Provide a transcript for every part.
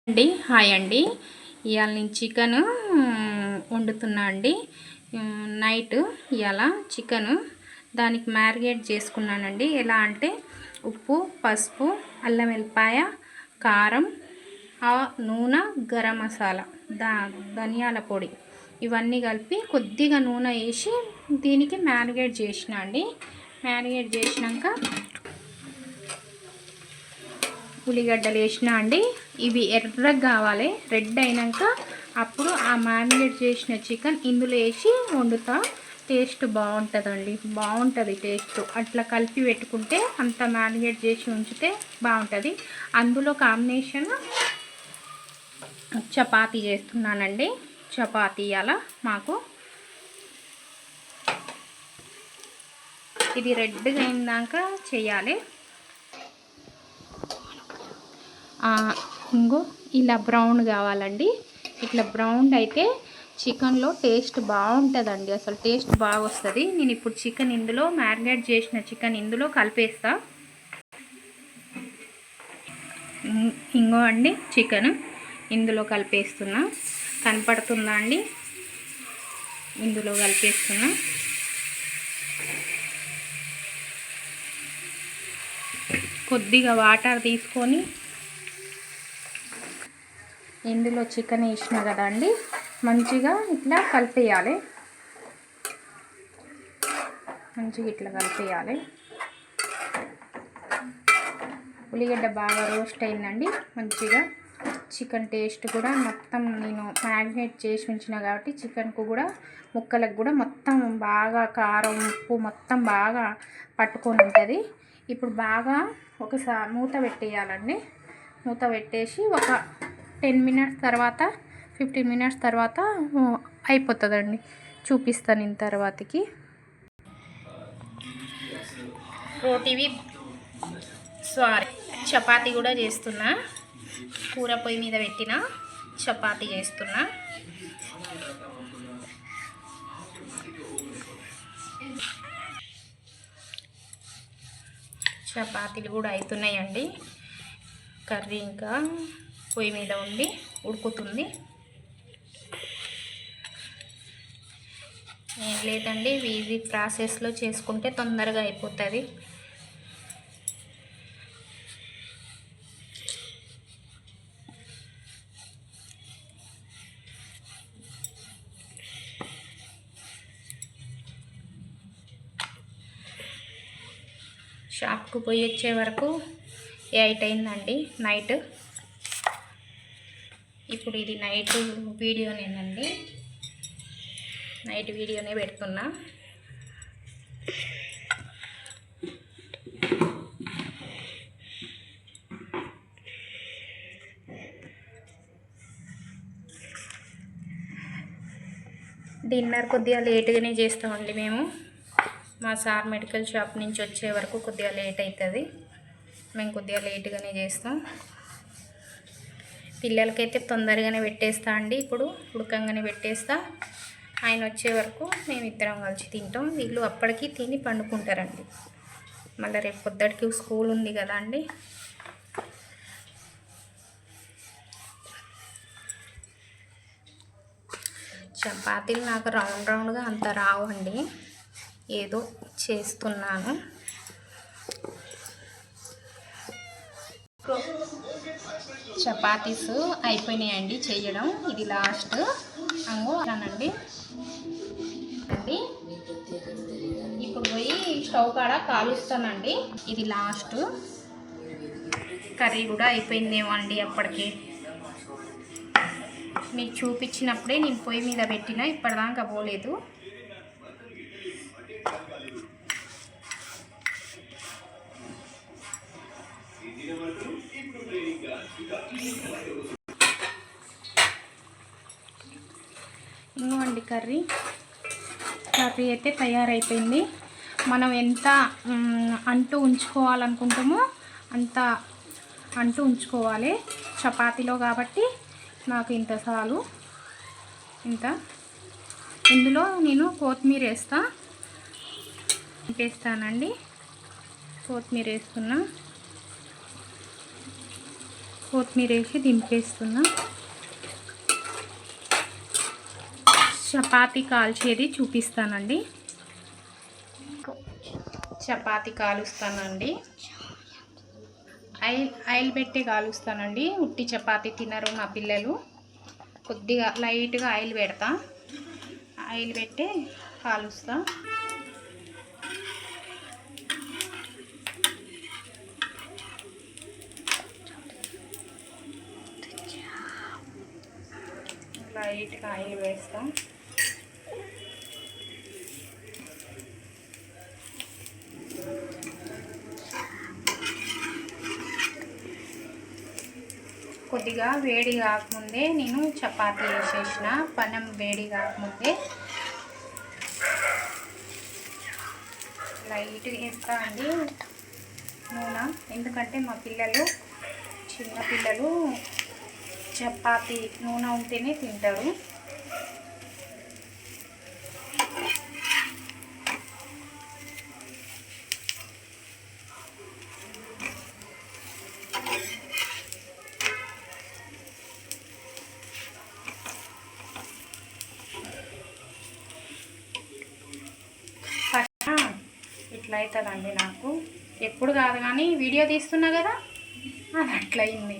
అండి హాయ్ అండి. ఇవాళ నేను చికెన్ వండుతున్నా అండి. నైట్ ఇవాళ చికెన్ దానికి మ్యారినేట్ చేసుకున్నానండి. ఎలా అంటే ఉప్పు, పసుపు, అల్లం వెల్లిపాయ, కారం, నూనె, గరం మసాలా, ధనియాల పొడి ఇవన్నీ కలిపి కొద్దిగా నూనె వేసి దీనికి మ్యారినేట్ చేసిన అండి. మ్యారినేట్ చేసినాక ఉల్లిగడ్డలు వేసిన అండి. ఇవి ఎర్రగా కావాలి, రెడ్ అయినాక అప్పుడు ఆ మ్యారినేట్ చేసిన చికెన్ ఇందులో వేసి వండుతా. టేస్ట్ బాగుంటుందండి, బాగుంటుంది టేస్ట్. అట్లా కలిపి పెట్టుకుంటే అంత మ్యారినేట్ చేసి ఉంచితే బాగుంటుంది. అందులో కాంబినేషన్ చపాతీ చేస్తున్నానండి. చపాతీ అలా మాకు ఇది రెడ్గా అయినాక చేయాలి. ఇంకో ఇలా బ్రౌన్ కావాలండి. ఇట్లా బ్రౌన్ అయితే చికెన్లో టేస్ట్ బాగుంటుందండి. అసలు టేస్ట్ బాగా వస్తుంది. నేను ఇప్పుడు చికెన్ ఇందులో మ్యారినేట్ చేసిన చికెన్ ఇందులో కలిపేస్తా. ఇంకో అండి చికెన్ ఇందులో కలిపేస్తున్నా. కనపడుతుందా అండి? ఇందులో కలిపేస్తున్నా. కొద్దిగా వాటర్ తీసుకొని ఇందులో చికెన్ వేసిన కదా అండి, మంచిగా ఇట్లా కలిపేయాలి. మంచిగా ఇట్లా కలిపేయాలి. ఉల్లిగడ్డ బాగా రోస్ట్ అయిందండి. మంచిగా చికెన్ టేస్ట్ కూడా మొత్తం నేను మ్యారినేట్ చేసి ఉంచిన కాబట్టి చికెన్కు కూడా ముక్కలకు కూడా మొత్తం బాగా కారం, ఉప్పు మొత్తం బాగా పట్టుకొని ఉంటుంది. ఇప్పుడు బాగా ఒకసారి మూత పెట్టేయాలండి. మూత పెట్టేసి ఒక 10 మినిట్స్ తర్వాత 15 మినిట్స్ తర్వాత అయిపోతుందండి. చూపిస్తాను నేను తర్వాతకి. రోటీవి చపాతీ కూడా చేస్తున్నా. కూర పొయ్యి మీద పెట్టిన చపాతీ చేస్తున్నా. చపాతీలు కూడా అవుతున్నాయండి. కర్రీ ఇంకా పొయ్యి మీద ఉండి ఉడుకుతుంది. ఏం లేదండి, ఈజీ ప్రాసెస్లో చేసుకుంటే తొందరగా అయిపోతుంది. షాప్కు పోయి వచ్చే వరకు 8 అయిందండి నైట్. ఇప్పుడు ఇది నైట్ వీడియోనేనండి. నైట్ వీడియోనే పెడుతున్నా. డిన్నర్ కొద్దిగా లేట్గానే చేస్తామండి మేము. మా సార్ మెడికల్ షాప్ నుంచి వచ్చే వరకు కొద్దిగా లేట్ అవుతుంది. మేము కొద్దిగా లేట్గానే చేస్తాం. పిల్లలకైతే తొందరగానే పెట్టేస్తా అండి. ఇప్పుడు ఉడకంగానే పెట్టేస్తా. ఆయన వచ్చే వరకు మేమిద్దరం కలిసి తింటాం. వీళ్ళు అప్పటికి తిని పండుకుంటారండి. మళ్ళీ రేపు పొద్దుటికి స్కూల్ ఉంది కదా అండి. చపాతీలు నాకు రౌండ్గా అంత రావండి, ఏదో చేస్తున్నాను. చపాతీస్ అయిపోయినాయండి చేయడం. ఇది లాస్ట్ అండి. ఇప్పుడు పోయి స్టవ్ కాడ కాలుస్తానండి. ఇది లాస్ట్. కర్రీ కూడా అయిపోయిందేమో అండి అప్పటికి. మీకు చూపించినప్పుడే నేను పొయ్యి మీద పెట్టిన, ఇప్పటిదాకా పోలేదు. ఇంకోండి కర్రీ అయితే తయారైపోయింది. మనం ఎంత అంటూ ఉంచుకోవాలనుకుంటామో అంత అంటూ ఉంచుకోవాలి చపాతీలో కాబట్టి నాకు ఇంత చాలు. ఇంత ఇందులో నేను కొత్తిమీర వేస్తానండి. కొత్తిమీర వేస్తున్నా. కొత్తిమీర వేసి దింపేస్తున్నా. చపాతీ కాల్చేది చూపిస్తానండి. చపాతీ కాలుస్తానండి. ఆయిల్ పెట్టి కాలుస్తానండి. ఉట్టి చపాతీ తినరు మా పిల్లలు. కొద్దిగా లైట్గా ఆయిల్ పెడతా. ఆయిల్ పెట్టి కాలుస్తా. లైట్గా ఆయిల్ వేస్తాం. కొద్దిగా వేడి కాకముందే నేను చపాతీ వేసేసిన. పనం వేడి కాకముందే లైట్గా వేస్తా అండి నూనె. ఎందుకంటే మా పిల్లలు చిన్న పిల్లలు చపాతీ నూనె ఉంటేనే తింటారు. ఇట్లా అవుతుందండి నాకు. ఎప్పుడు కాదు కానీ వీడియో తీస్తున్నా కదా అది అట్లయింది.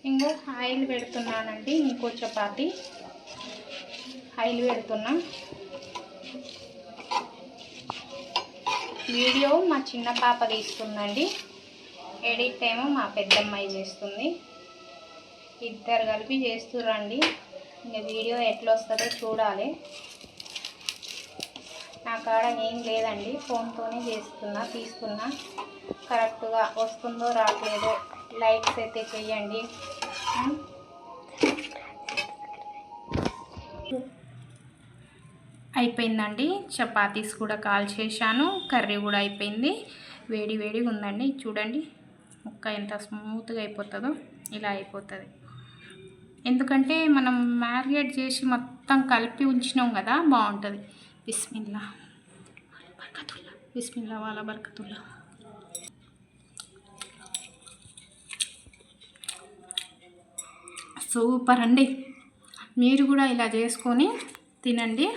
ఇంకో ఆయిల్ పెడుతున్నానండి. ఇంకో చపాతీ ఆయిల్ పెడుతున్నా. వీడియో మా చిన్న పాప తీస్తుందండి. ఎడిట్ ఏమో మా పెద్దమ్మాయి చేస్తుంది. ఇద్దరు కలిపి చేస్తుర్రండి. ఇంకా వీడియో ఎట్లా వస్తుందో చూడాలి. నా కాడ ఏం లేదండి, ఫోన్తోనే తీస్తున్నా. కరెక్ట్గా వస్తుందో రావట్లేదో లైక్స్ అయితే చెయ్యండి. అయిపోయిందండి. చపాతీస్ కూడా కాల్చేసాను. కర్రీ కూడా అయిపోయింది. వేడి వేడిగా ఉందండి. చూడండి ముక్క ఎంత స్మూత్గా అయిపోతుందో. ఇలా అయిపోతుంది. ఎందుకంటే మనం మ్యారినేట్ చేసి మొత్తం కలిపి ఉంచినాం కదా, బాగుంటుంది. బిస్మిల్లా బర్కతుల్లా, బిస్మిల్లా వాలా బర్కతుల్లా. సూపర్ అండి. మీరు కూడా ఇలా చేసుకొని తినండి.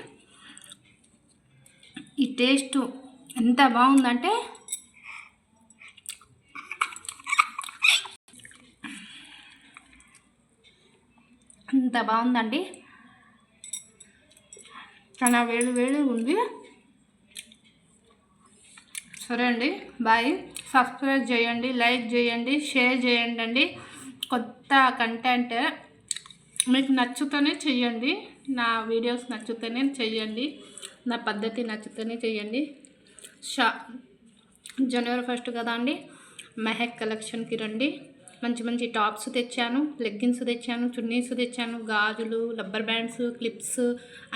ఈ టేస్ట్ ఎంత బాగుందంటే అంత బాగుందండి. చాలా వేడి వేడి ఉంది. సరే అండి, బాయ్. సబ్స్క్రైబ్ చేయండి, లైక్ చేయండి, షేర్ చేయండి అండి. కొత్త కంటెంట్ మీకు నచ్చుతూనే చెయ్యండి. నా వీడియోస్ నచ్చుతూనే చెయ్యండి. నా పద్ధతి నచ్చుతూనే చెయ్యండి. జనవరి 1 కదా అండి, మెహక్ కలెక్షన్కి రండి. మంచి మంచి టాప్స్ తెచ్చాను, లెగ్గిన్స్ తెచ్చాను, చున్నీస్ తెచ్చాను, గాజులు, రబ్బర్ బ్యాండ్స్, క్లిప్స్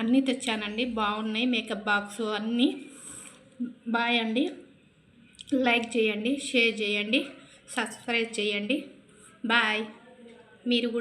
అన్నీ తెచ్చానండి. బాగున్నాయి. మేకప్ బాక్స్ అన్నీ. బాయ్ అండి. లైక్ చేయండి, షేర్ చేయండి, సబ్స్క్రైబ్ చేయండి. బాయ్. మీరు కూడా